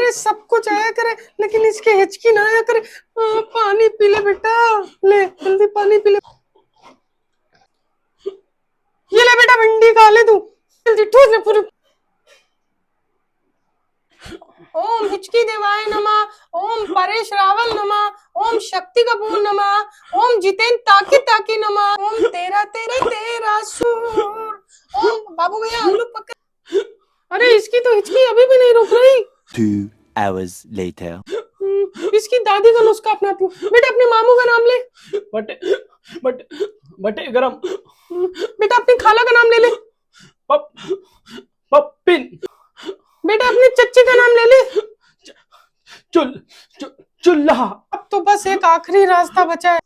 अरे सब कुछ आया करे लेकिन इसके हिचकी ना आया करे। पानी पी ले बेटा, ले जल्दी पानी पी ले। ये ले बेटा भिंडी खा ले तू, जल्दी ठूस ले पूरी। ओम हिचकी देवाय नमः, ओम परेश रावल नमः, ओम शक्ति कपूर नमः, ओम जितेन ताकि ताकि नमः, ओम तेरा तेरा तेरा सूर, ओम बाबू भैया आलू पकड़। अरे इसकी तो हिचकी अभी भी नहीं रुक रही। 2 hours later. इसकी दादी का नुस्खा अपनाती हूँ। बेटा अपने मामू का नाम ले। बटे गरम। बेटा अपनी खाला का नाम ले ले। पप्पिन। बेटा अपनी चच्ची का नाम ले ले। चुल्हा। अब तो बस एक आखिरी रास्ता बचा है।